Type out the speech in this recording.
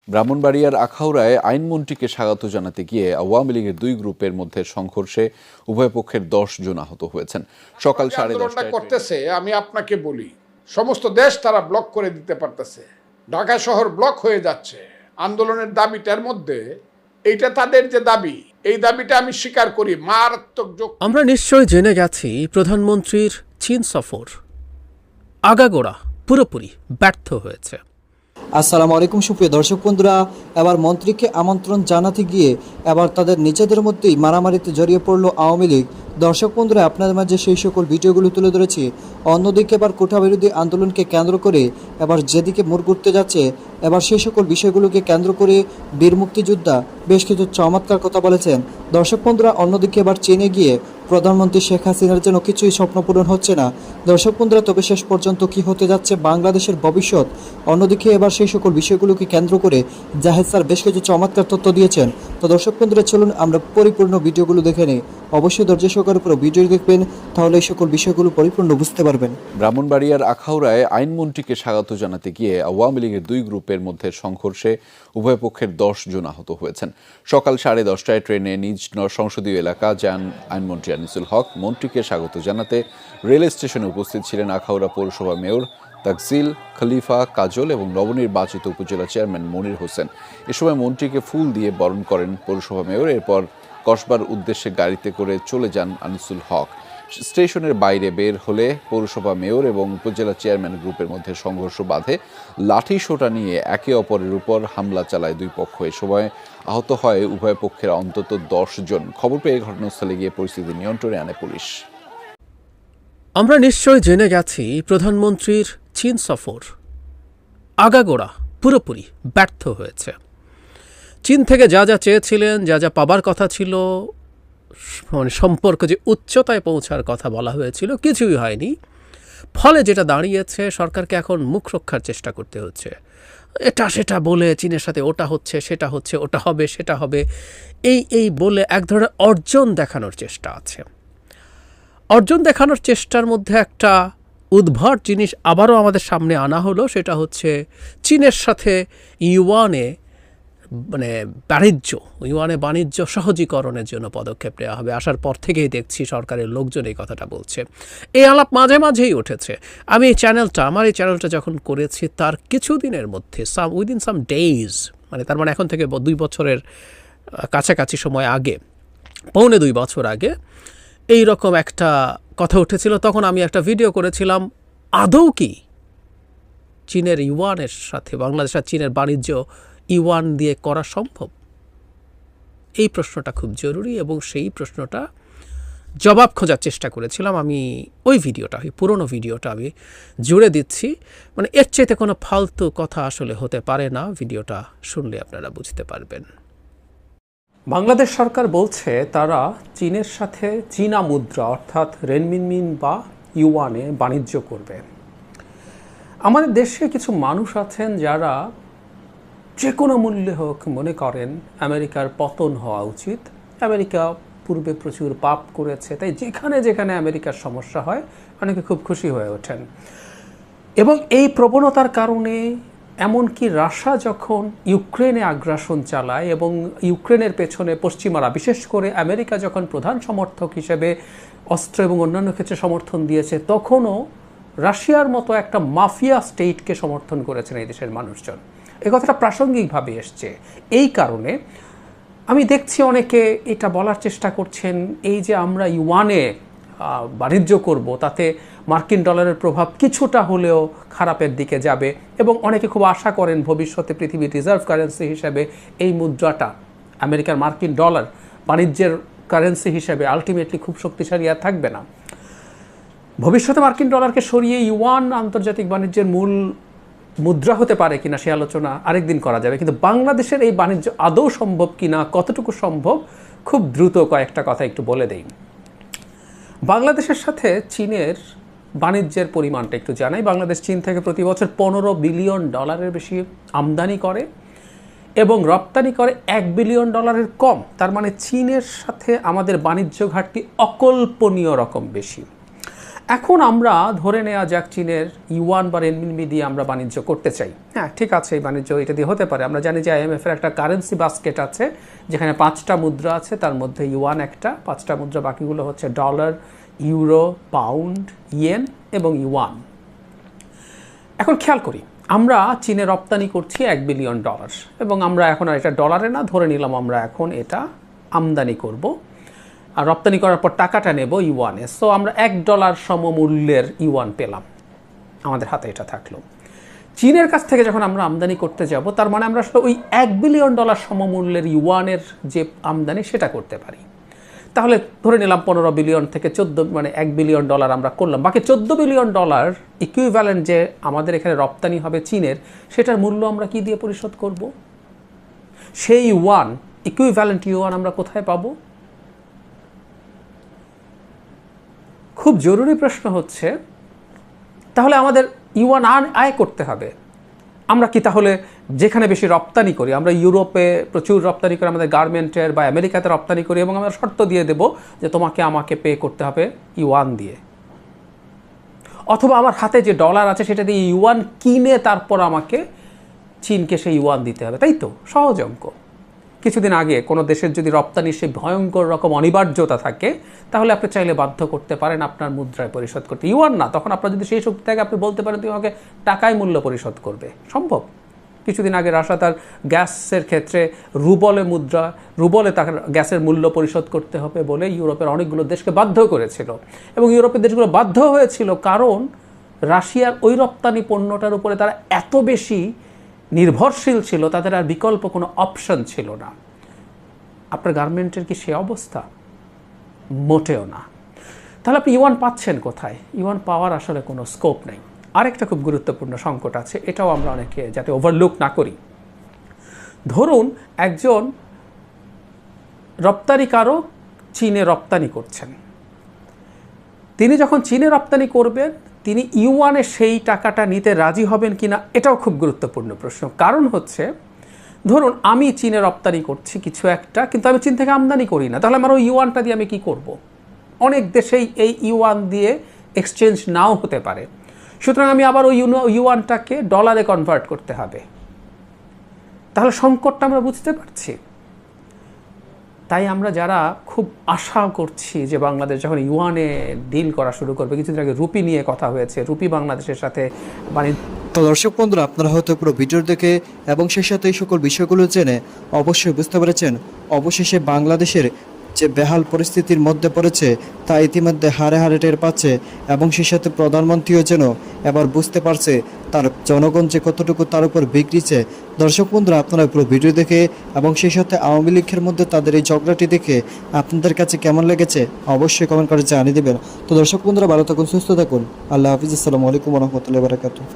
ব্রাহ্মণবাড়িয়ার আখাউড়ায় আইনমন্ত্রীকে স্বাগত জানাতে গিয়ে আওয়ামী লীগের দুই গ্রুপের মধ্যে সংঘর্ষে উভয় পক্ষের 10 জন আহত হয়েছেন। সকাল 10:30টায় করতেছে। আমি আপনাকে বলি, সমস্ত দেশ তারা ব্লক করে দিতে পারতেছে। ঢাকা শহর ব্লক হয়ে যাচ্ছে। আন্দোলনের দাবিটার মধ্যে এইটা তাদের যে দাবি, এই দাবিটা আমি স্বীকার করি। মারাত্মক আমরা নিশ্চয় জেনে গেছি প্রধানমন্ত্রীর চীন সফর আগাগোড়া পুরোপুরি ব্যর্থ হয়েছে। আসসালামু আলাইকুম সুপ্রিয় দর্শক বন্ধুরা, এবার মন্ত্রীকে আমন্ত্রণ জানাতে গিয়ে এবার তাদের নিজেদের মধ্যেই মারামারিতে জড়িয়ে পড়ল আওয়ামী লীগ। দর্শক বন্ধুরা, আপনাদের মাঝে সেই সকল ভিডিওগুলো তুলে ধরেছি। অন্যদিকে এবার কোটা বিরোধী আন্দোলনকে কেন্দ্র করে এবার যেদিকে মোড় ঘুরতে যাচ্ছে, এবার সেই সকল বিষয়গুলোকে কেন্দ্র করে বীর মুক্তিযোদ্ধা বেশ কিছু চমৎকার কথা বলেছেন। দর্শক বন্ধুরা, অন্যদিকে এবার চীনে গিয়ে প্রধানমন্ত্রী শেখ হাসিনার যেন কিছুই স্বপ্ন পূরণ হচ্ছে না। দর্শক বন্ধুরা, তবে শেষ পর্যন্ত কি হতে যাচ্ছে বাংলাদেশের ভবিষ্যৎ, অন্যদিকে এবার সেই সকল বিষয়গুলোকে কেন্দ্র করে জাহেদ স্যার বেশ কিছু চমৎকার তথ্য দিয়েছেন। তো দর্শক বন্ধুরা, চলুন আমরা পরিপূর্ণ ভিডিওগুলো দেখে নিই। অবশ্যই ধৈর্য সহকারে পুরো ভিডিও দেখবেন, তাহলে এই সকল বিষয়গুলো পরিপূর্ণ বুঝতে পারবেন। ব্রাহ্মণবাড়িয়ার আখাউড়ায় আইনমন্ত্রীকে স্বাগত জানাতে গিয়ে আওয়ামী লীগের দুই গ্রুপের মধ্যে সংঘর্ষে উভয় পক্ষের 10 জন আহত হয়েছেন। সকাল 10:30টায় ট্রেনে নিজ সংসদীয় এলাকা যান আইনমন্ত্রী আনিসুল হক। মন্ত্রীকে স্বাগত জানাতে রেল স্টেশনে উপস্থিত ছিলেন আখাউড়া পৌরসভা মেয়র তাকজিল খলিফা কাজল এবং নবনির্বাচিত উপজেলা চেয়ারম্যান মনির হোসেন। এ সময় মন্ত্রীকে ফুল দিয়ে বরণ করেন পৌরসভা মেয়র। এরপর কসবার উদ্দেশ্যে গাড়িতে করে চলে যান আনিসুল হক। স্টেশনের বাইরে বের হলে পৌরসভা মেয়র এবং উপজেলা চেয়ারম্যান গ্রুপের মধ্যে সংঘর্ষ বাধে। লাঠি সোঁটা নিয়ে একে অপরের উপর হামলা চালায় দুই পক্ষ। এ সময় আহত হয় উভয় পক্ষের অন্তত 10 জন। খবর পেয়ে ঘটনাস্থলে গিয়ে পরিস্থিতি নিয়ন্ত্রণে আনে পুলিশ। আমরা নিশ্চয় জেনে গেছি প্রধানমন্ত্রীর চীন সফর আগাগোড়া পুরোপুরি ব্যর্থ হয়েছে। চীন থেকে যা যা চেয়েছিলেন, যা যা পাবার কথা ছিল, মানে সম্পর্ক যে উচ্চতায় পৌঁছার কথা বলা হয়েছিল, কিছুই হয়নি। ফলে যেটা দাঁড়িয়েছে, সরকারকে এখন মুখ রক্ষার চেষ্টা করতে হচ্ছে। এটা সেটা বলে চীনের সাথে ওটা হচ্ছে, সেটা হচ্ছে, ওটা হবে, সেটা হবে, এই বলে এক ধরনের অর্জন দেখানোর চেষ্টা আছে। অর্জন দেখানোর চেষ্টার মধ্যে একটা উদ্ভট জিনিস আবারও আমাদের সামনে আনা হলো, সেটা হচ্ছে চীনের সাথে ইউয়ানে বাণিজ্য সহজীকরণের জন্য পদক্ষেপ নেওয়া হবে। আসার পর থেকেই দেখছি সরকারের লোকজন এই কথাটা বলছে। এই আলাপ মাঝে মাঝেই উঠেছে। আমি আমার এই চ্যানেলটা যখন করেছি তার কিছুদিনের মধ্যে উইদিন সাম ডেইজ, তার মানে এখন থেকে 2 বছরের কাছাকাছি সময় আগে, 2.25 বছর আগে এই রকম একটা কথা উঠেছিল। তখন আমি একটা ভিডিও করেছিলাম, আদৌ কি চীনের ইউয়ানের সাথে বাংলাদেশ আর চীনের বাণিজ্য ইউয়ান দিয়ে করা সম্ভব? এই প্রশ্নটা খুব জরুরি এবং সেই প্রশ্নটা জবাব খোঁজার চেষ্টা করেছিলাম। আমি ওই পুরনো ভিডিওটা আমি জুড়ে দিচ্ছি। এর চাইতে কোনো ফালতু কথা আসলে হতে পারে না। ভিডিওটা শুনলে আপনারা বুঝতে পারবেন। বাংলাদেশ সরকার বলছে তারা চীনের সাথে চীনা মুদ্রা অর্থাৎ রেনমিনমিন বা ইউয়ানে বাণিজ্য করবে। আমাদের দেশে কিছু মানুষ আছেন যারা যে কোনো মূল্যে হোক মনে করেন আমেরিকার পতন হওয়া উচিত। আমেরিকা পূর্বে প্রচুর পাপ করেছে, তাই যেখানে যেখানে আমেরিকার সমস্যা হয় অনেকে খুব খুশি হয়ে ওঠেন। এবং এই প্রবণতার কারণে এমনকি রাশিয়া যখন ইউক্রেনে আগ্রাসন চালায় এবং ইউক্রেনের পেছনে পশ্চিমারা, বিশেষ করে আমেরিকা যখন প্রধান সমর্থক হিসেবে অস্ত্র এবং অন্যান্য ক্ষেত্রে সমর্থন দিয়েছে, তখনও রাশিয়ার মতো একটা মাফিয়া স্টেটকে সমর্থন করেছেন এই দেশের মানুষজন। এই কথাটা প্রাসঙ্গিকভাবে এসছে। এই কারণে আমি দেখছি অনেকে এটা বলার চেষ্টা করছেন, এই যে আমরা ইউয়ানে বাণিজ্য করব তাতে মার্কিন ডলারের প্রভাব কিছুটা হলেও খারাপের দিকে যাবে এবং অনেকে খুব আশা করেন ভবিষ্যতে পৃথিবীর রিজার্ভ কারেন্সি হিসেবে এই মুদ্রাটা, আমেরিকার মার্কিন ডলার, বাণিজ্যের কারেন্সি হিসেবে আলটিমেটলি খুব শক্তিশালী আর থাকবে না। ভবিষ্যতে মার্কিন ডলারকে সরিয়ে ইউয়ান আন্তর্জাতিক বাণিজ্যের মূল মুদ্রা হতে পারে কিনা সে আলোচনা আরেকদিন করা যাবে। কিন্তু বাংলাদেশের এই বাণিজ্য আদৌ সম্ভব কিনা, কতটুকু সম্ভব, খুব দ্রুত কয়েকটা কথা একটু বলে দেই। বাংলাদেশের সাথে চীনের বাণিজ্যের পরিমাণটা একটু জানাই। বাংলাদেশ চীন থেকে প্রতি বছর $15 বিলিয়ন বেশি আমদানি করে এবং রপ্তানি করে $1 বিলিয়ন কম। তার মানে চীনের সাথে আমাদের বাণিজ্য ঘাটতি অকল্পনীয় রকম বেশি। এখন আমরা ধরে নেওয়া যাক চীনের ইউয়ান বা রেনমিনবি দিয়ে আমরা বাণিজ্য করতে চাই। হ্যাঁ, ঠিক আছে, এই বাণিজ্য এটা দিয়ে হতে পারে। আমরা জানি যে IMF এর একটা কারেন্সি বাস্কেট আছে, যেখানে 5টা মুদ্রা আছে, তার মধ্যে ইউয়ান একটা, 5টা মুদ্রা বাকিগুলো হচ্ছে ডলার, ইউরো, পাউন্ড, ইয়েন এবং ইউয়ান। এখন খেয়াল করি, আমরা চীনে রপ্তানি করছি $1 বিলিয়ন, এবং আমরা এখন আর এটা ডলারে না, ধরে নিলাম আমরা এখন এটা আমদানি করব, আর রপ্তানি করার পর টাকাটা নেব ইউয়ানে। সো আমরা $1 সমমূল্যের ইউয়ান পেলাম, আমাদের হাতে এটা থাকলো। চীনের কাছ থেকে যখন আমরা আমদানি করতে যাব, তার মানে আমরা আসলে ওই $1 বিলিয়ন সমমূল্যের ইউয়ানের যে আমদানি সেটা করতে পারি। তাহলে ধরে নিলাম 15 বিলিয়ন থেকে 14, মানে $1 বিলিয়ন আমরা করলাম। বাকি $14 বিলিয়ন ইকুইভ্যালেন্ট যে আমাদের এখানে রপ্তানি হবে চীনের, সেটার মূল্য আমরা কি দিয়ে পরিশোধ করব? সেই ইউয়ান, ইকুইভ্যালেন্ট ইউয়ান আমরা কোথায় পাবো? খুব জরুরি প্রশ্ন হচ্ছে, তাহলে আমাদের ইউয়ান আয় করতে হবে। আমরা কি তাহলে যেখানে বেশি রপ্তানি করি, আমরা ইউরোপে প্রচুর রপ্তানি করি, আমাদের গার্মেন্টের, বা আমেরিকাতে রপ্তানি করি, এবং আমরা শর্ত দিয়ে দেব যে তোমাকে আমাকে পে করতে হবে ইউয়ান দিয়ে, অথবা আমার হাতে যে ডলার আছে সেটা দিয়ে ইউয়ান কিনে তারপর আমাকে চীনকে সেই ইউয়ান দিতে হবে, তাই তো? সহজ অঙ্ক। কিছুদিন আগে কোনো দেশের যদি রপ্তানির সেই ভয়ঙ্কর রকম অনিবার্যতা থাকে, তাহলে আপনি চাইলে বাধ্য করতে পারেন আপনার মুদ্রায় পরিশোধ করতে, ইউয়ান না। তখন আপনার যদি সেই শক্তি থাকে, আপনি বলতে পারেন তুমি আমাকে টাকায় মূল্য পরিশোধ করবে, সম্ভব। কিছুদিন আগে রাশিয়া তার গ্যাসের ক্ষেত্রে রুবলে তার গ্যাসের মূল্য পরিশোধ করতে হবে বলে ইউরোপের অনেকগুলো দেশকে বাধ্য করেছিল, এবং ইউরোপের দেশগুলো বাধ্য হয়েছিল কারণ রাশিয়ার ওই রপ্তানি পণ্যটার উপরে তারা এত বেশি নির্ভরশীল ছিল, তাদের আর বিকল্প কোনো অপশন ছিল না। আপনার গার্মেন্টের কি সে অবস্থা? মোটেও না। তাহলে আপনি ইউয়ান পাচ্ছেন কোথায়? ইউয়ান পাওয়ার আসলে কোনো স্কোপ নেই। আরেকটা খুব গুরুত্বপূর্ণ সংকট আছে, এটাও আমরা অনেকে যাতে ওভারলুক না করি। ধরুন একজন রপ্তানিকারক চীনে রপ্তানি করছেন, তিনি যখন চীনে রপ্তানি করবেন, তিনি ইউয়ানে সেই টাকাটা নিতে রাজি হবেন কিনা, এটাও খুব গুরুত্বপূর্ণ প্রশ্ন। কারণ হচ্ছে, ধরুন আমি চীনে রপ্তানি করছি কিছু একটা, কিন্তু আমি চীন থেকে আমদানি করি না, তাহলে আমার ওই ইউয়ানটা দিয়ে আমি কি করব? অনেক দেশেই এই ইউয়ান দিয়ে এক্সচেঞ্জ নাও হতে পারে, সুতরাং আমি আবার ওই ইউয়ানটাকে ডলারে কনভার্ট করতে হবে। তাহলে সংকটটা আমরা বুঝতে পারছি। তাই আমরা যারা খুব আশা করছি যে বাংলাদেশ যখন ইউয়ানে ডিল করা শুরু করবে, কিছুদিন আগে রুপি নিয়ে কথা হয়েছে, রুপি বাংলাদেশের সাথে বাণিজ্য। তো দর্শক বন্ধুরা, আপনারা হয়তো পুরো ভিডিও দেখে এবং সেই সাথে এই সকল বিষয়গুলো জেনে অবশ্যই বুঝতে পেরেছেন, অবশেষে বাংলাদেশের যে বেহাল পরিস্থিতির মধ্যে পড়েছে তা ইতিমধ্যে হারে হারে টের পাচ্ছে, এবং সেই সাথে প্রধানমন্ত্রীও যেন এবার বুঝতে পারছে তার জনগণ যে কতটুকু তার উপর বিগড়িছে। দর্শক বন্ধুরা, আপনারা পুরো ভিডিও দেখে এবং সেই সাথে আওয়ামী লীগের মধ্যে তাদের এই ঝগড়াটি দেখে আপনাদের কাছে কেমন লেগেছে অবশ্যই কমেন্ট করে জানিয়ে দেবেন। তো দর্শক বন্ধুরা, ভালো থাকুন, সুস্থ থাকুন, আল্লাহ হাফিজ, আসসালামু আলাইকুম ওয়া রাহমাতুল্লাহি ওয়া বারাকাতুহু।